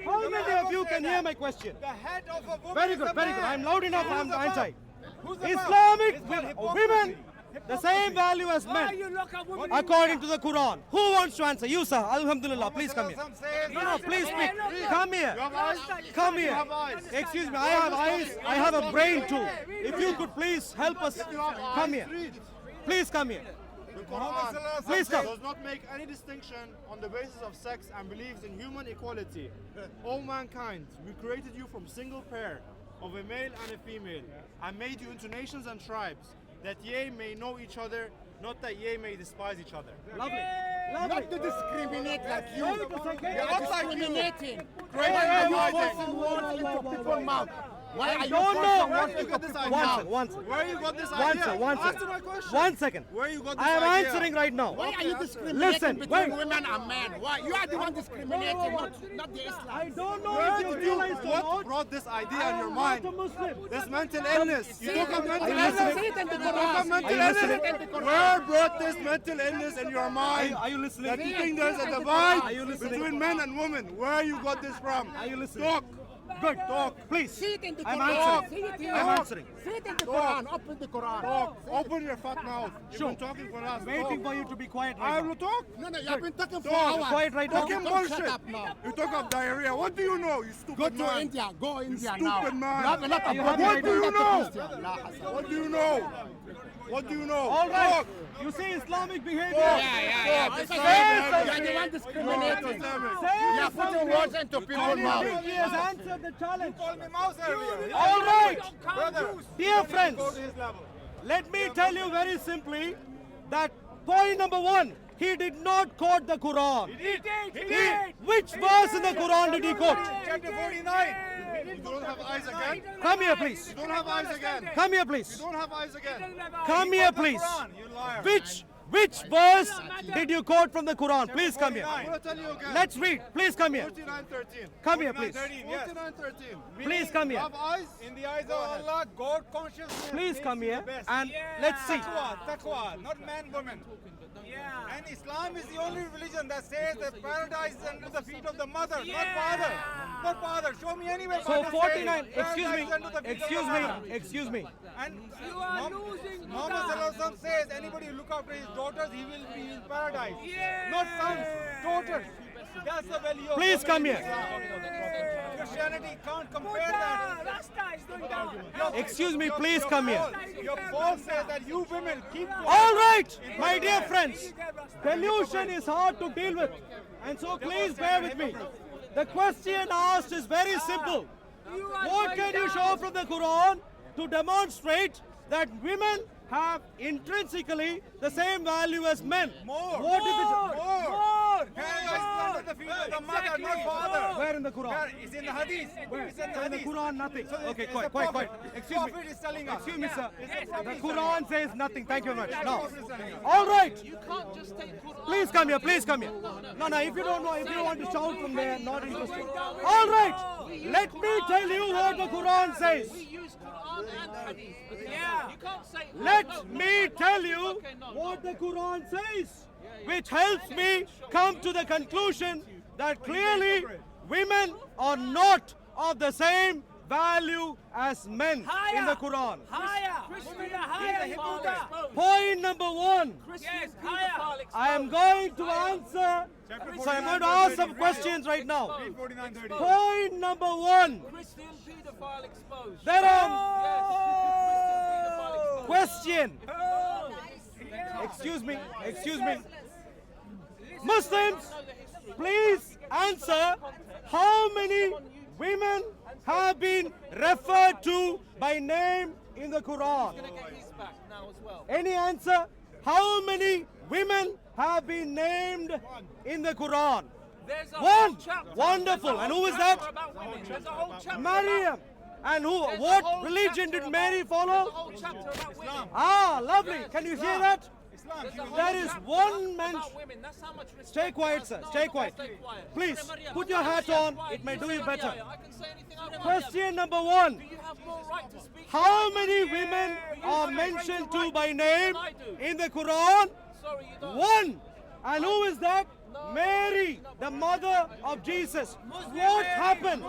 How many of you can hear my question? The head of a woman Very is good, a very good. man. I'm loud enough. I'm Who's anti. Who's above? Islamic It's called women, hypocrisy. the same value as men, according to the Quran. Who wants to answer? You, sir. Alhamdulillah. Please come here. No, please speak. Come here. Come here. Excuse me. I have eyes. I have a brain too. If you could please help us. Come here. Please come here. The Quran Please come. does not make any distinction on the basis of sex and believes in human equality. O mankind, we created you from single pair of a male and a female, and made you into nations and tribes, that ye may know each other, not that ye may despise each other. Lovely. Not to discriminate like you. Wait a second. You are discriminating. Great Why are you writing. forcing words into people's mouth? Why are you don't forcing know. words Where you into got this people's idea? mouth? One second. Where you got this One idea? second. One Answer second. my question. One second. Where you got this I am idea? answering right now. Why are you discriminating Listen, between wait. women and men? Why? You are the one discriminating, not the Islam. I don't know Where if you did you, realize or what not. brought this idea I in your am mind? not a Muslim. This mental illness. You talk of mental Are you illness. listening? See it in the You talk of Quran. mental Are you listening? illness. Where brought this mental illness in your mind? Are you listening? That you think there's a Are you divide listening? between men and women. Where you got this from? Are you listening? Talk. Good. Talk. Please. See it in the I'm Quran. answering. See it here. I'm answering. See it in the Quran. Open the Quran. Talk. Open your fat mouth. You've Sure. been talking for us. Waiting Talk. for you to be quiet I right will now. talk. No, you have been talking for Talk. hours. Quiet right now. Talking Don't bullshit. shut up now. You talk of diarrhea. What do you know? You stupid Go to man. India. Go India stupid now. man. You have a lot Are of you body. happy What do you Not a know? Christian. La Hassan. What do you know? What do you know? All right. Talk. You see Islamic behavior. Talk. Yeah. Talk. This is Say You are something. the one discriminating. Say You are putting something. words into people's I think mouth. he has answered the challenge. Call me mouse earlier. All right. Brother, Dear go to friends, his level. let me tell you very simply that point number one, he did not quote the Quran. He did. Which verse in the Quran did he quote? Chapter 49. You don't have eyes again? Come here, please. You don't have eyes again? Come here, You please. don't have eyes again? Come here, please. You liar. Which verse did you quote from the Quran? Please come here. I'm going to tell you again. Let's read. Please come here. 49:13. Come here, please. 49:13. Please come here. Have eyes? In the eyes of Allah, God consciousness. Please come here makes you the best. and let's see. Taqwa, not man, woman. Yeah. And Islam is the only religion that says that paradise is under the feet of the mother, not father. Not father. Show me anywhere. So Bible 49. says Excuse paradise is under the me. feet of Excuse the me. mother. Excuse me. And Muhammad Sallallahu Alaihi Wasallam says anybody who look after his daughters, he will be in paradise. Not sons, daughters. That's the value of Please come women in here. Islam. Christianity can't compare that. Excuse me. Please come here. Your Paul says that you women keep All right, my dear friends. Delusion is hard to deal with, and so please bear with me. The question asked is very simple. What can you show from the Quran to demonstrate that women have intrinsically the same value as men? What is the Paradise is under the feet of the mother, not father. Where in the Quran? It's in the hadith. Where? It's in the In the hadith. Quran, nothing. So Okay, it's quiet, the quiet, prophet. quiet. Excuse me. Prophet is telling us. Excuse me, sir. It's The prophet Quran says nothing. Thank you very much. Now, Prophet is telling us. all right. You can't just take Quran. Please come here. Please come here. No, no. If you don't know, if you want to shout from there, not interested. All right. Let me tell you what the Quran says. We use Quran and Hadith. Because You can't say. Let me tell you what the Quran says, which helps me come to the conclusion that clearly women are not of the same value as men in the Quran. Point number one. I am going to answer. So I'm going to ask some questions right now. 49:30. Point number one. Christian paedophile exposed. There are question. Excuse me. Excuse me. Muslims, please answer how many women have been referred to by name in the Quran. Get his back now as well. Any answer? How many women have been named in the Quran? There's a One. whole chapter. Wonderful. There's a And whole who is chapter that? about women. There's a whole chapter Maryam. And who? There's a What whole religion chapter did about- Mary There's a follow? whole chapter about women. Ah, lovely. Yes, Can you hear Islam. that? There's a whole There is chapter one mention. about women. That's how much respect Stay quiet, has. sir. No, Stay I'm not quiet. gonna stay quiet. Please, Maria, put I'm your not hat Maria, on. quiet. It may You do say you Maria, better. I can say anything I want. Question number one. Do you have more right to speak? How many women are mentioned to by name in the Quran? Sorry, you don't. One. And who is that? Mary, the mother of Jesus. What happened?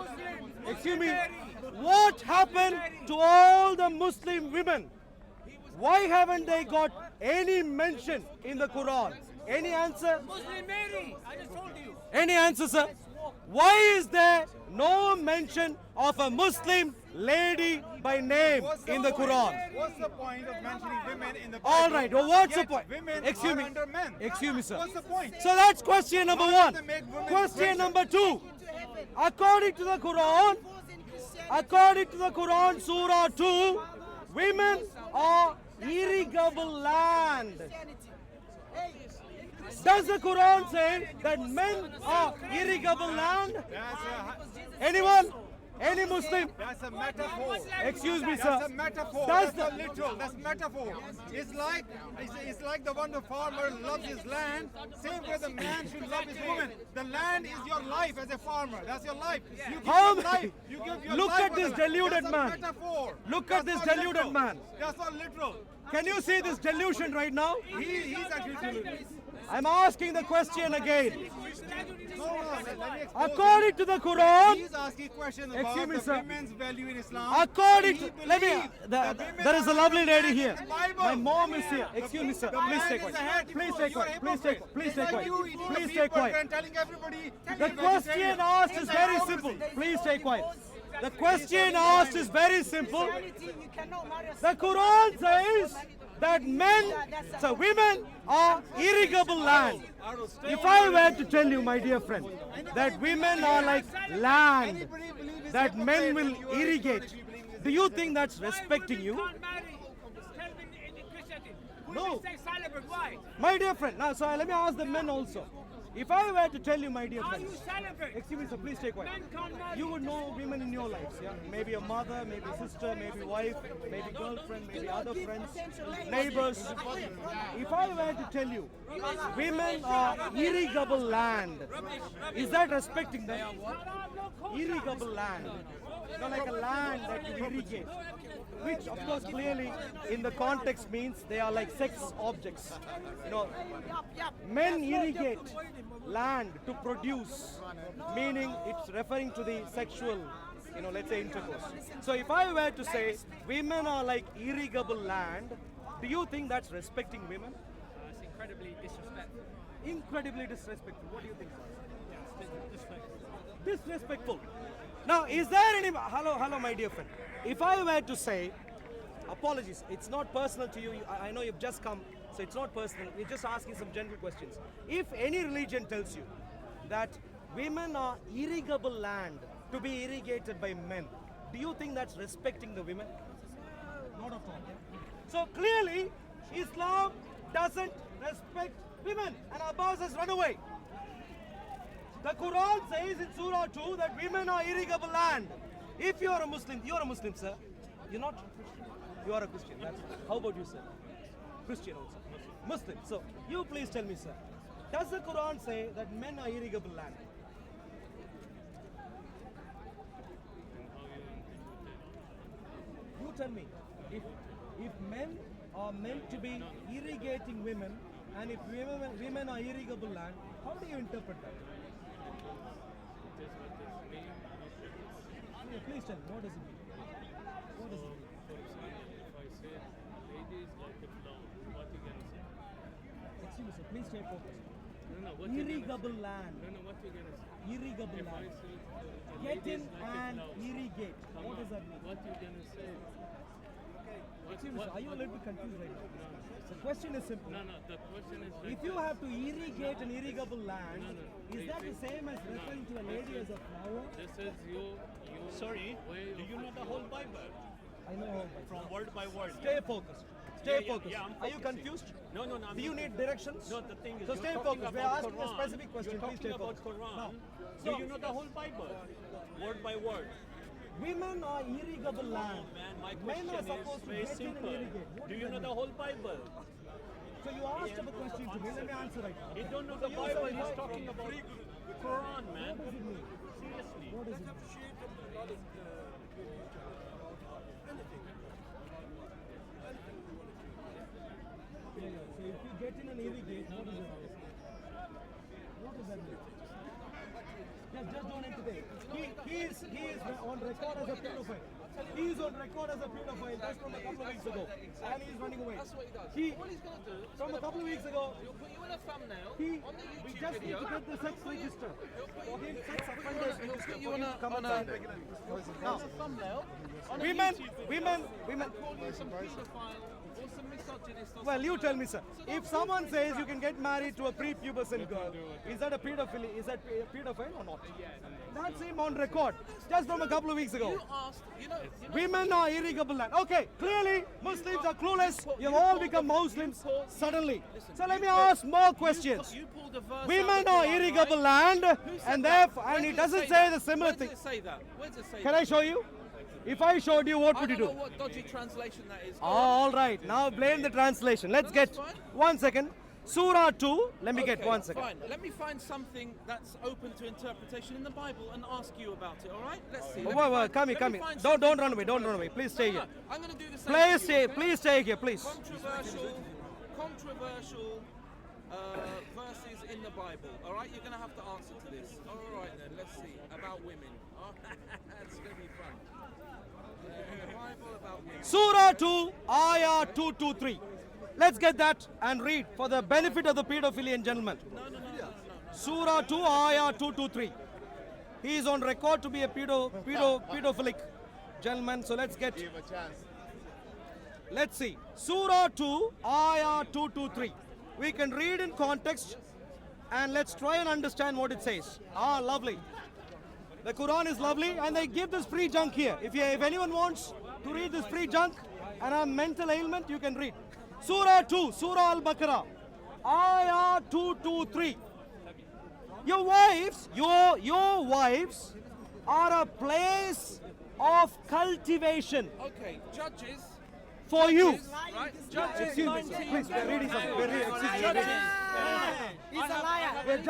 Excuse me. What happened to all the Muslim women? Why haven't they got any mention in the Quran? Any answer? Muslim Mary, I just told you. Any answer, sir? Why is there no mention of a Muslim lady by name in the Quran? What's the point of mentioning women in the Bible? All right, well, what's the Yet point? Women Excuse are me. under men. Excuse me, sir. What's the point? So that's question number Why one. do they make women Question greater? number two. According to the Quran, Surah 2, women are irrigable land. Does the Quran say that men are irrigable land? Anyone? Any Muslim? That's a metaphor. Excuse me, That's sir. a metaphor. Does That's not literal. That's metaphor. It's like the one the farmer loves his land. Same way the man should love his woman. The land is your life as a farmer. That's your life. You give How your many- life. You give your Look life at for this the land. deluded That's man. a metaphor. Look at That's this not deluded literal. man. That's not literal. Can you see this delusion right now? He's actually deluded. I'm asking the question again. No, let me expose According to the Quran, He's asking questions about Excuse me, the sir. women's value in Islam. according He to, let me, believes that women there is a are lovely under lady man here. in the Bible. My mom is here. Excuse me, sir. The Please man stay is the quiet. head. Please You stay are quiet. Please stay hypocrite. quiet. Please It's stay like quiet. you eating the Please stay people quiet. and telling everybody. The question asked is very simple. Please stay quiet. The question asked is very simple. The Quran says that women are irrigable land. If I were to tell you, my dear friend, that women are like land that men will irrigate, do you think that's respecting you? Can't marry. Tell me in Christianity. Who No. will say celibate? Why? My dear friend, now, so let me ask the men also. If I were to tell you, my dear Are friend, you celibate? excuse me, sir, please stay quiet. Men can't marry. You would know women in your lives, yeah? Maybe a mother, maybe sister, maybe wife, maybe girlfriend, maybe other friends, neighbors. If I were to tell you, women are irrigable land, is that respecting them? Irrigable land. Not like a land that you irrigate. Which, of course, clearly in the context means they are like sex objects. You know, men irrigate land to produce, meaning it's referring to the sexual, let's say intercourse. So if I were to say women are like irrigable land, do you think that's respecting women? It's incredibly disrespectful. Incredibly disrespectful. What do you think, sir? Disrespectful. Now, is there any... Hello, my dear friend. If I were to say, apologies, it's not personal to you. I know you've just come, so it's not personal. We're just asking some general questions. If any religion tells you that women are irrigable land to be irrigated by men, do you think that's respecting the women? Not at all. So clearly, Islam doesn't respect women, and Abbas has run away. The Quran says in Surah 2 that women are irrigable land. If you are a Muslim, sir. You're not Christian. You are a Christian. How about you, sir? Christian also. Muslim. So, you please tell me, sir. Does the Quran say that men are irrigable land? You tell me. If men are meant to be irrigating women, and if women are irrigable land, how do you interpret that? Yeah, please tell me, what does it mean? What does it mean? If I say lady is like a flower, what you gonna say? Excuse me, sir, please stay focused. No, what you gonna Irrigable say? land. No, what you gonna say? Irrigable If I land. say a Get lady in is like a and flower, irrigate. come What on, does that mean? What you gonna say? Excuse me, sir, are you a little bit confused right now? The question is simple. No, the question is If you have to irrigate an irrigable land, is that the same as referring to a lady as a flower? this is you Sorry, way do of you know the whole Bible? I know. From word by word. Stay focused. Stay Yeah, focused. I'm Are you focusing. confused? No, I'm Do you not need directions? No, the thing is, So you're stay talking focused. We about are asking a Quran. specific question. You're Please stay talking about focused. Quran. No. Do you know the whole Bible? Word by word. Women are irrigable land. Man, my Men question are is supposed to very get in and simple. irrigate. What Do does you that know the mean? whole Bible? So you asked a question to me. Let me answer right now. You don't know So the you Bible. said He's why- talking about Quran, man. What does it mean? Seriously. What does it mean? Yeah. So if you get in and irrigate, what is it? What is it? CNN today. He is on record as a pedophile. He is on record as a pedophile just from a couple of weeks ago, and he is running away. That's what he does. He, All he's going to do from a couple of weeks ago, he'll put you in a thumbnail he, on the we YouTube just need video. to get the sex register. For him, sex offenders He'll register. put you For on him a, to come on and a, sign. Now, thumbnail. On a women, YouTube women, video. women. Call you some paedophile or some misogynist or Well, you something tell me, like sir. that. So If someone says you can get married to a prepubescent girl, is that a pedophilia? Is that a pedophile or not? That's him on record, just from a couple of weeks ago. You asked, you know Women are irrigable land. Okay, clearly Muslims are clueless. You've all become Muslims suddenly. So let me ask more questions. you pulled a verse Women out are of the Quran, irrigable right? land, Who said and that? therefore, Where and does it doesn't say say that? the similar Where thing. does it say that? Where does it say Can that? I show you? If I showed you, what I would you don't do? know what dodgy translation that is. All right, now blame the translation. Let's get that's fine. 1 second. Surah 2. Let me get Okay, 1 second. Fine. Let me find something that's open to interpretation in the Bible and ask you about it. All right? Let's see. Let me Wait, find- come here, let come me here. find Don't something- run away. Don't run away. Please stay here. I'm going to do the same. Please to you, stay. okay? Please stay here, please. Controversial verses in the Bible. All right, you're going to have to answer to this. All right then, let's see about women. Oh, it's going to be fun. The Bible about women. Surah 2, Ayah 223. Let's get that and read for the benefit of the pedophilian gentleman. No. Surah 2, Ayah 223. He is on record to be a pedophilic gentleman. So let's get. Give a chance. Let's see. Surah 2, Ayah 223. We can read in context and let's try and understand what it says. Ah, lovely. The Quran is lovely and they give this free junk here. If anyone wants to read this free junk and have mental ailment, you can read. Surah 2, Surah Al-Baqarah, Ayah 223. Your wives are a place of cultivation Okay, judges. for you. Right? Judges. Excuse me, sir. Please, we're reading something. We're reading. Excuse me. He's a liar. We're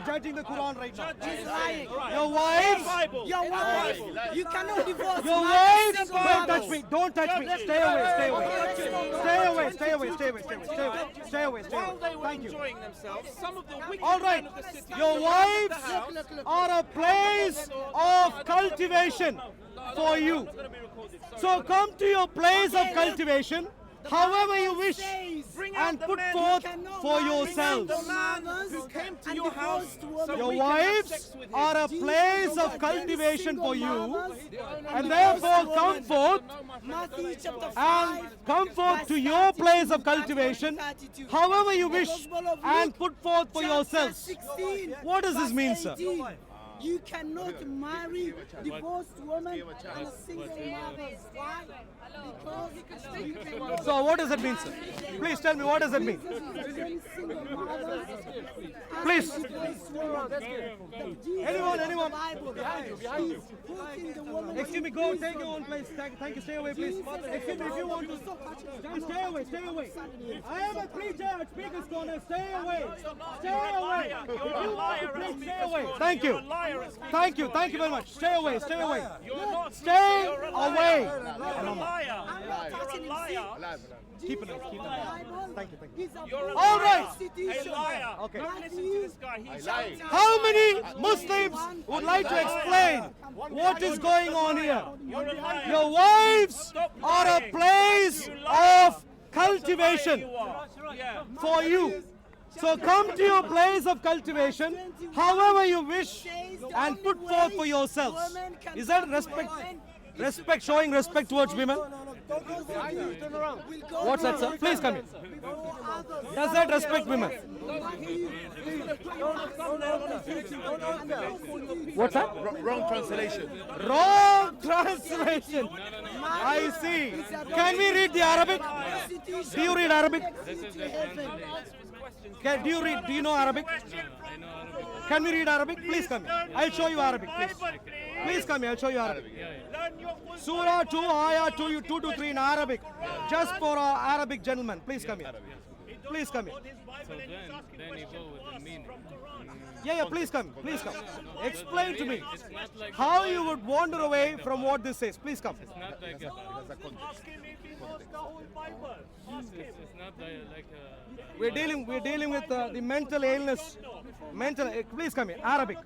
judging the Quran right now. He's lying. Your wives, Bible. Your wife, you cannot divorce. your marry wives, single don't mothers. touch me. Don't touch me. Stay away. Stay away. Stay away. Stay away. Stay away. Stay away. Stay away. Stay away. Stay While they away. were Thank you. enjoying themselves, some of the wicked All right. men of the city Your surrounded wives the house. are a place of cultivation for you. So come to your place of cultivation, however you wish, and put forth for yourselves. Who came to your house? Your wives are a place of cultivation for you, and therefore come forth Matthew chapter 5. and come forth to your place of cultivation, however you wish, and put forth for yourselves. 16, What does this verse mean, sir? 18. You cannot marry divorced woman and a single mother. Why? Because you cannot So what does that mean, sir? Please tell me, what does that mean? single mothers. Please. Anyone, anyone? Behind you. Excuse me, go take your own place. Thank you, stay away, please. Excuse me, if you want to. Stay away, stay away. I am a preacher at Speaker's Corner. Stay away. Stay away. If you want to preach, stay away. Thank you. Thank you. Thank you very much. Stay away. Stay away. Stay away. You're a liar. touching him. Keep it up. Keep it up. Thank you. Thank you. You're a All right. A liar. Okay. Don't listen to this guy. He's shouting. How many Muslims would like to explain what is going on here? You're a liar. Your wives are a place of cultivation You are. Yeah. for you. So come to your place of cultivation, however you wish, and put forth for yourselves. Is that respect? Respect, showing respect towards women? What's that, sir? Please come in. Does that respect women? What's that? Wrong translation. Wrong translation. I see. Can we read the Arabic? Do you read Arabic? Do you know Arabic? Can we read Arabic? Please come here. I'll show you Arabic, please. Please come here, I'll show you Arabic. Surah 2, Ayah 2 to 3 in Arabic. Just for our Arabic gentlemen. Please come here. Please come here. So then you go with the meaning. Yeah, please come. Please come. Explain to me It's not like how you would wander away from what this says. Please come. It's not like a. Ask him if he knows the whole Bible. Ask him. It's not like a. We're dealing with the mental illness. Please come here. Arabic.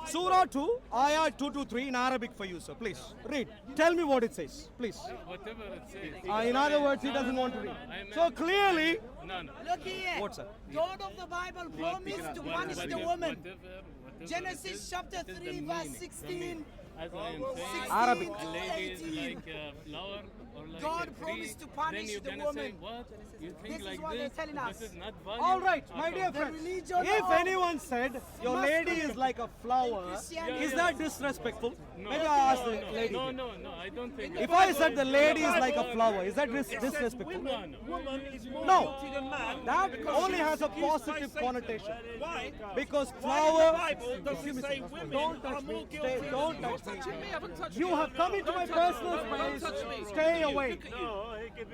Surah 2, Ayah 223 in Arabic for you, sir. Please read. Tell me what it says, please. Whatever it says. In other words, he doesn't want to read. So clearly, No, no. Look here. What, sir? God of the Bible promised to punish the woman. Whatever Genesis it is, chapter it is the 3 meaning verse from 16. me. As I am saying, Arabic. a lady is 18. like a flower or like God a tree. promised to punish then you're the gonna woman. say, what? You think This is like what they're this? telling us. This is not value. all right, my dear The friends. religion If of anyone said your lady is masculine like a flower, Christianity. is that disrespectful? No, Maybe I ask the no, lady. no, no, no, I don't think. If I said the lady is like a flower, is that disrespectful? Woman is more No. guilty than man. That because only she has was a seduced by positive Satan. connotation. Why? Because Why in flower. the Bible does Excuse it me, say sir. women Don't are touch more me. guilty than Don't men? touch me. Me, I haven't touched You you. have come into my personal space. Stay away.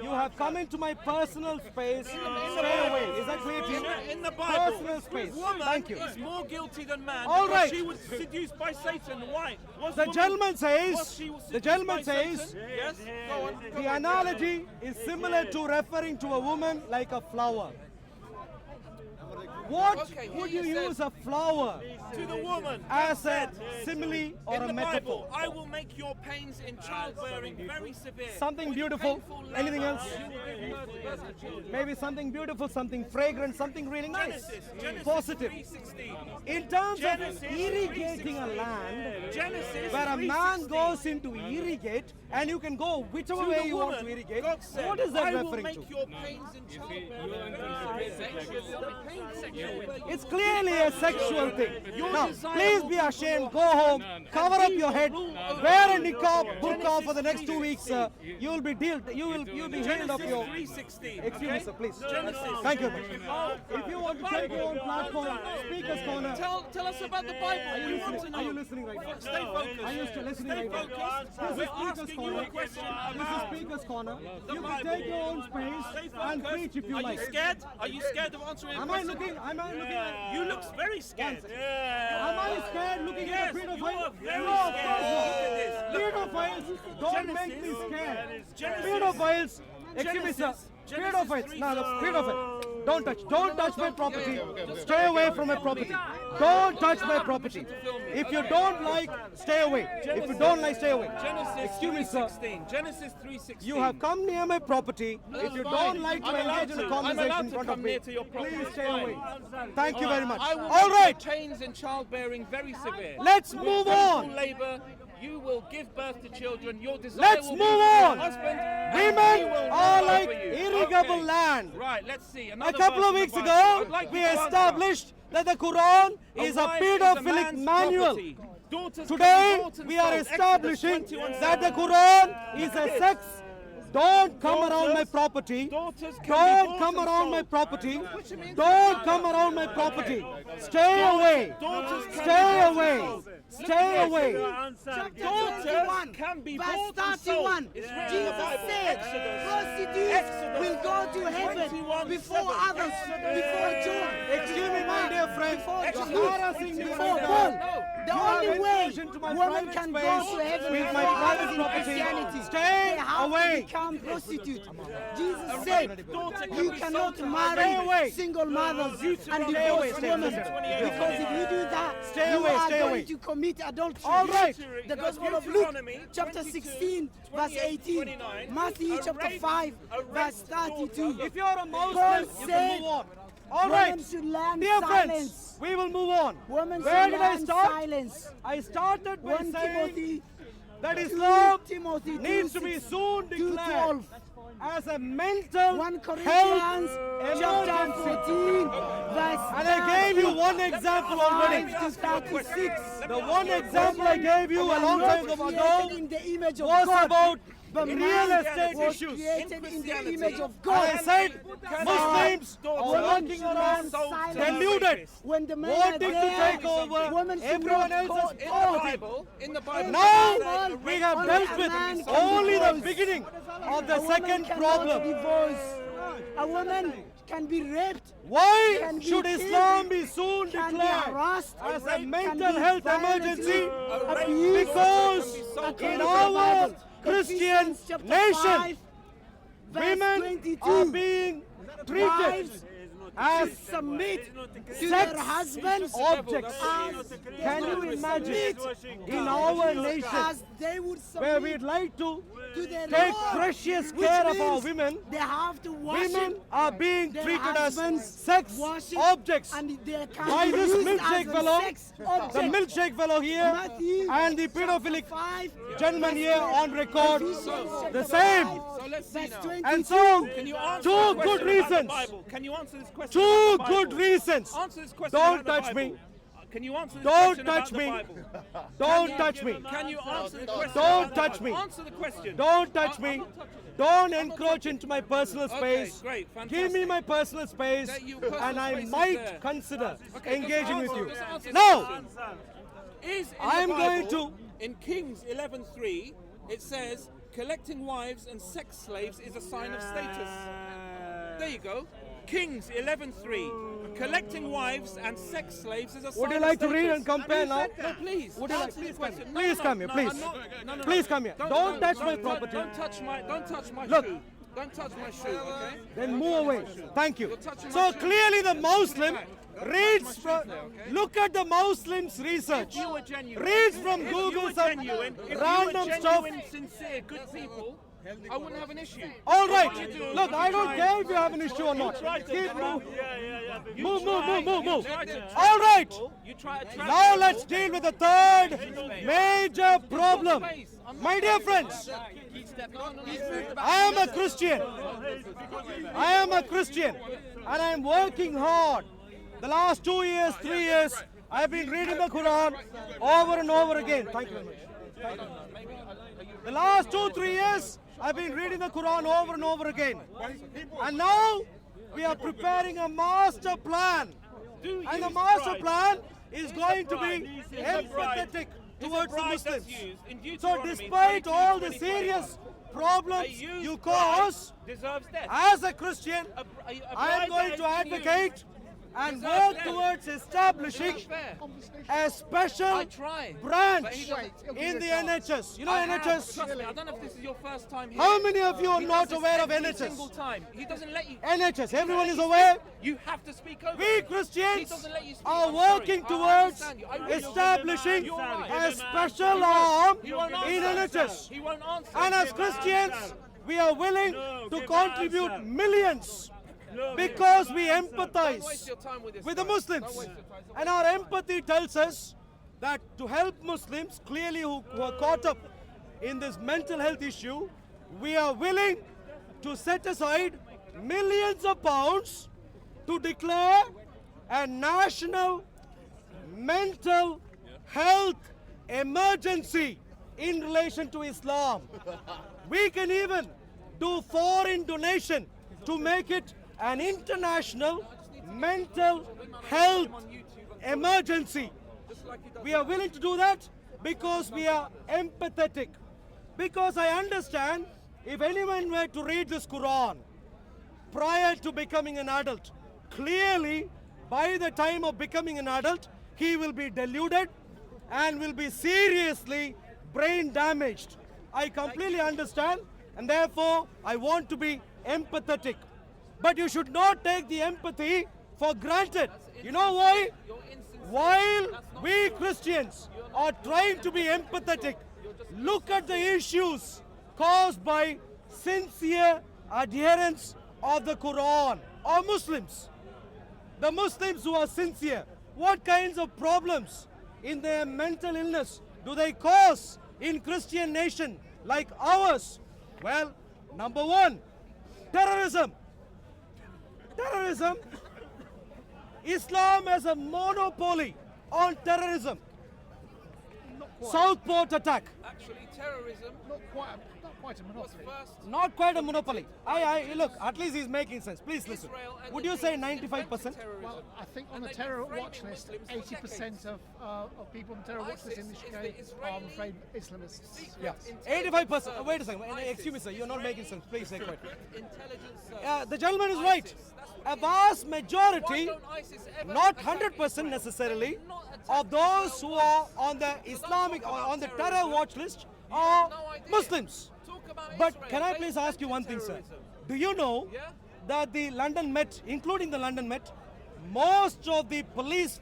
You have come into my personal space. Stay away. Is that clear to you? In the Bible, Personal space. woman Thank you. is more guilty than man. All because right. She was seduced by Satan. Why? Was The woman- gentleman was says. she The seduced gentleman by says. Satan? Yes. Go on. The analogy is similar to referring to a woman like a flower. What Okay, would here you you said- use a flower To the woman. as a simile or in a the metaphor? Bible, I will make your pains in childbearing very severe. Something With beautiful. painful Anything labor, else? you will give birth to children. Maybe something beautiful, something fragrant, something really nice, Genesis positive. 3:16. In terms of Genesis irrigating a 3:16. land, Genesis where a man 3:16. goes in to irrigate, and you can go whichever To way the you want to woman, irrigate, God said, what is that I will referring make to? your pains in You childbearing interpret it like It's clearly a sexual thing. Now, desire please will be be ashamed, go home, cover up your head, wear a niqab, burqa for the next 2 weeks. You'll be healed of your. Genesis 3:16. Excuse me, sir, please. Genesis. Thank you. If you want to take your own platform, Speaker's Corner. Tell us about the Bible. We want to know. Are you listening right now? Stay focused. Are you still listening Stay right now? focused. This is We're Speaker's asking you Corner. a question This is about Speaker's Corner. the You can Bible. take your own space Stay and focused. preach if you Are like. you scared? Are you scared of answering a Am I question? looking? Am I looking at? You look very scared. Am I scared looking Yes, at a you pedophile? are very No, of scared. course Look at this. not. Pedophiles don't make me scared. Genesis. Pedophiles, excuse me, sir. Genesis Pedophiles, no, pedophiles. Don't touch my property. okay. Stay away from my property. Don't touch my property. If you don't like, stay away. If you don't like, stay away. Genesis Excuse me, sir. 3:16. Genesis 3:16. You have come near my property. If you don't like to I'm allowed engage in a to. I'm conversation allowed in to front of come me, near to your property. please It's stay fine. away. Thank you very much. I will All make right, your pains in childbearing very severe. let's With move painful on. labor, you will give birth to children. Your desire Let's will move be for your on. husband, and he Women will are rule like over you. irrigable Okay. land. Right, let's see. A Another couple verse of in the weeks Bible. ago, I'd like we you to answer. established that the Quran A is a wife pedophilic man's manual. property. Daughters Today, can be bought and we are sold. establishing Exodus 21:7. that the Quran is a sex. Don't come around my property. Daughters can be Don't bought come and around my sold. property. Don't come around my property. Stay away. Daughters can Stay be bought and away. sold. Stay away. Daughters 31, can be verse bought and sold. 31. It's written in the Jesus Bible. said, prostitutes Exodus will go to heaven 21:7. before others, before John. Excuse me, my dear friend. Before You're harassing me Before right Paul. now. The You have only way intrusion to my women private can space go to heaven with my before private others in property. Christianity, Stay they have away. to become prostitutes. Jesus said, daughter can you be cannot sold to Stay away. marry single mothers and Stay away, divorced stay women. away. Because if you do that, Stay you away, are stay going away. to commit adultery. All right. The Gospel of Luke, Deuteronomy chapter 22, 16, verse 18. 29, Matthew, a chapter raped- 5, a raped verse 32. If you're a Muslim, Paul you said can move on. All Women right. should learn Dear silence. friends, we will move on. Women Where should did I learn start? silence. I started by 1 saying Timothy, that 2 Islam Timothy needs 2, to be 6, soon 2, declared 12. as a mental 1 health Corinthians chapter emergency. 14, verse And I gave you one example already. 5 to 36. The one example I gave you a long time Not ago created in the image of was God, about but real man estate was issues. created in the image of I God. said Muslims are Women walking should around learn silence. deluded, When the men wanting are to there, take over women should everyone not else's call- property. In the Bible. Now we have Only dealt a with man can only the divorce. beginning of the A woman second cannot problem. divorce. A woman can be raped, Why can be should killed, Islam be soon can be declared harassed, as a can mental be health violently emergency? abused. Because According in to the our Bible, Christian Ephesians chapter nation, 5, verse women 22, are being treated wives as submit to sex their husbands objects. as Can you imagine submit in our nation as they would where submit we'd like to to their take Lord, precious which care of our means women, they have to worship women are being their treated as husbands, sex worship, objects? and they can By be this used milkshake as a fellow, sex the object. milkshake fellow here, Matthew and the chapter pedophilic 5, gentleman here on record, Ephesians the chapter same. 5, So let's see verse now. 22. And so, Can you answer two the good question about the reasons. Bible? Can you answer this question? Two about the good Bible? reasons. Answer this question Don't about the touch Bible. me. Can you answer this Don't question about touch the me. Bible? Don't touch me. Can you answer the question? Don't about the touch Bible? me. Answer the question. Don't touch me. Don't encroach into my personal Okay, space. great, Give me fantastic. my personal space, That you- personal and I space is might there. consider Okay, engaging just with you. answer- just answer Now, this question. Is in I'm the going Bible, to- in Kings 11:3, it says collecting wives and sex slaves is a sign of status. There you go. Kings 11:3, collecting wives and sex slaves is a sign would you of like to status. read and compare now? No, please. Would you like- Answer the question. please come here, please. I'm not- no, Please come here. Don't touch my property. Don't touch my Look. shoe. Don't touch my shoe, okay? Then move away. Thank you. You're touching So my shoe. clearly the Muslim Don't reads touch my from, shoes there, okay? look at the Muslims' research. You were genuine. Reads from If Google you were some genuine, if random you were stuff. genuine, sincere, good people, I wouldn't have an issue. All right. What you do- Look, I don't try- care if you have an issue or not. try to Keep corrupt- moving. but you Move, try- move. you try to trap All right. people, You try to trap Now people. let's deal with the third major problem. My dear friends, I am a Christian. I am a Christian, and I am working hard. The last 2 years, 3 years, I have been reading the Quran over and over again. Thank you very much. The last 2-3 years, I've been reading the Quran over and over again. And now we are preparing a master plan. And the master plan is going to be empathetic towards the Muslims. So despite all the serious problems you cause, Deserves death. as a Christian, A I am bride going that to is advocate and Deserves work death. towards establishing That's fair. a special I try. But branch he doesn't- in the NHS. You know I have, NHS? trust me, I don't know if this is your first time here. How many of you are He not does this aware of every single NHS? time. He doesn't let you. NHS, everyone is aware? You have to speak over We him. He Christians doesn't let you speak. are I'm sorry. working I towards understand you. I really- establishing You're right. a special arm He won't in answer. NHS. He won't answer. And as Christians, we are willing to contribute millions because we Don't waste empathize your time with this with the guy. Muslims. Don't waste your time. And our empathy tells us that to help Muslims, clearly who are caught up in this mental health issue, we are willing to set aside millions of pounds to declare a national mental health emergency in relation to Islam. We can even do foreign donation to make it an international mental health emergency. We are willing to do that because we are empathetic. Because I understand if anyone were to read this Quran prior to becoming an adult, clearly by the time of becoming an adult, he will be deluded and will be seriously brain damaged. I completely understand, and therefore I want to be empathetic. But you should not take the empathy for granted. You know why? While we Christians are trying to be empathetic, look at the issues caused by sincere adherents of the Quran or Muslims. The Muslims who are sincere, what kinds of problems in their mental illness do they cause in Christian nation like ours? Well, number one, terrorism. Terrorism. Islam has a monopoly on terrorism. Southport attack. Actually, terrorism Not quite a was monopoly. first. Not quite a monopoly. Look, at least he's making sense. Please listen. Israel and Would the you say Jews 95%? invented terrorism. Well, I think on And the they've terror been framing watch list, Muslims for 80% decades. of people on the terror watch list in the ISIS is UK the are, I'm Israeli afraid, Islamists. Yeah. Intelligence 85%. service. Wait a second. ISIS. Excuse me, sir. You're not making sense. Please stay quiet. Intelligence service. The gentleman is right. ISIS, that's what A it is. vast Why majority, don't ISIS ever not attack 100% Israel? necessarily, They're not attacking of those Israel who are once. on the So don't Islamic talk or about on the terror terrorism. watch list You are have no idea. Muslims. Talk about But Israel. can I They please ask you one invented thing, sir? terrorism. Do you know Yeah? that the London Met, including the London Met, most of the police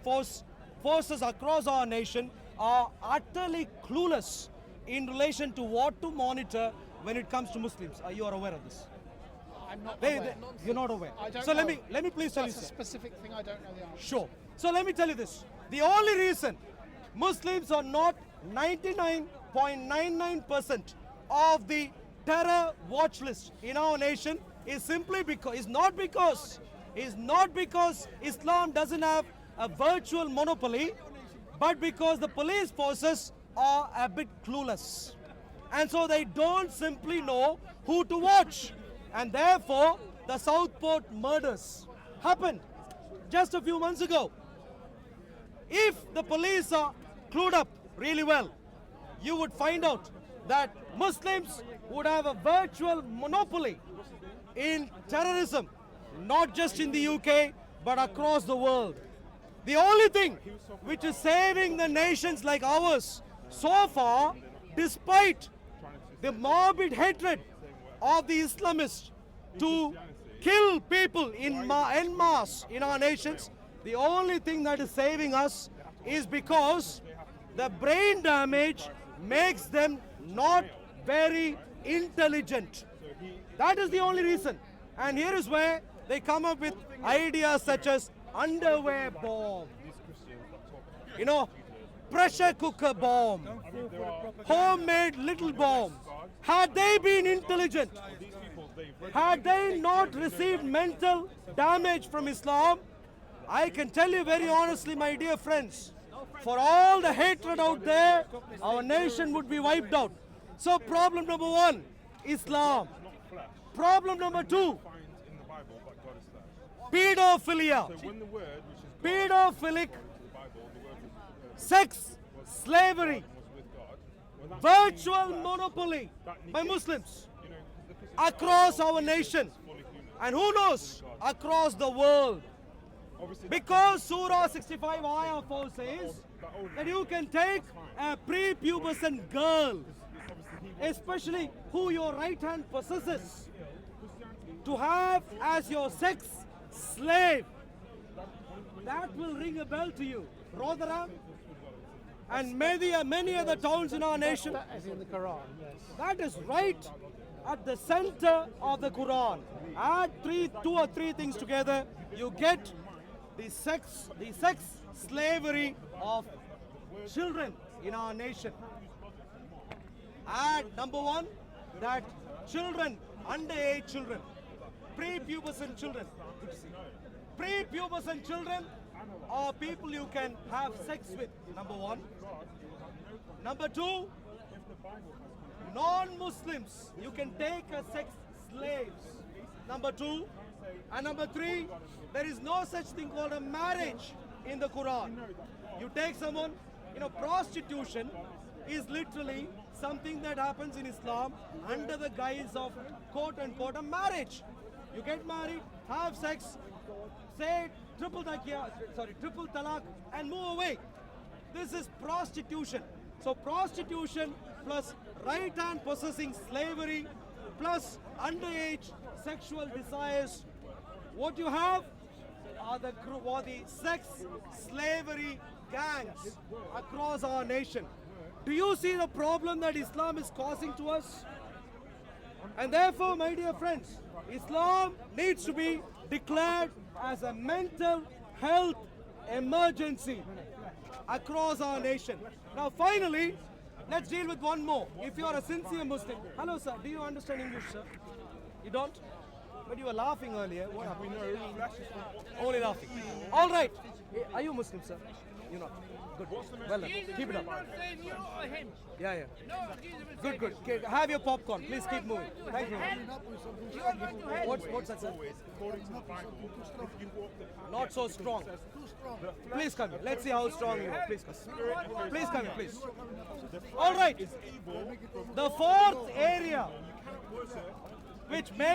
forces across our nation are utterly clueless in relation to what to monitor when it comes to Muslims. Are you aware of this? I'm not They- aware. you're not aware. I don't So know. let me please tell you, That's a sir. specific thing I don't know the answer. Sure. So let me tell you this. The only reason Muslims are not 99.99% of the terror watch list in our nation is simply because is not because Islam doesn't have a virtual monopoly, but because the police forces are a bit clueless. And so they don't simply know who to watch. And therefore, the Southport murders happened just a few months ago. If the police are clued up really well, you would find out that Muslims would have a virtual monopoly in terrorism, not just in the UK, but across the world. The only thing which is saving the nations like ours so far, despite the morbid hatred of the Islamists to kill people en masse in our nations, the only thing that is saving us is because the brain damage makes them not very intelligent. That is the only reason. And here is where they come up with ideas such as underwear bomb, pressure cooker bomb, homemade little bomb. Had they been intelligent, had they not received mental damage from Islam, I can tell you very honestly, my dear friends, for all the hatred out there, our nation would be wiped out. So problem number one, Islam. Problem number two, pedophilia. Pedophilic sex slavery, virtual monopoly by Muslims across our nation, and who knows, across the world. Because Surah 65 Ayah 4 says that you can take a prepubescent girl, especially who your right hand possesses, to have as your sex slave. That will ring a bell to you. Rotherham and many other towns in our nation. That is in the Quran, yes. That is right at the center of the Quran. Add two or three things together, you get the sex slavery of children in our nation. Add number one, that children, underage children, prepubescent children. Good to see. Prepubescent children are people you can have sex with, number one. Number two, non-Muslims, you can take as sex slaves. Number two. And number three, there is no such thing called a marriage in the Quran. You take someone, prostitution is literally something that happens in Islam under the guise of quote unquote a marriage. You get married, have sex, say triple talaq and move away. This is prostitution. So prostitution plus right hand possessing slavery plus underage sexual desires. What you have are the sex slavery gangs across our nation. Do you see the problem that Islam is causing to us? And therefore, my dear friends, Islam needs to be declared as a mental health emergency across our nation. Now, finally, let's deal with one more. If you are a sincere Muslim, hello sir, do you understand English, sir? You don't? But you were laughing earlier. What happened? Only laughing. All right. Are you Muslim, sir? You're not. Good. Well done. Keep it up. saying you or him. Yeah, yeah. No, Jesus was Good, good. Okay, have your popcorn. Please keep moving. Thank you. You are going to hell. What's that, sir? Not so strong. Please come here. Let's see how strong you are. Please come. Please come here, please. All right. The fourth area which may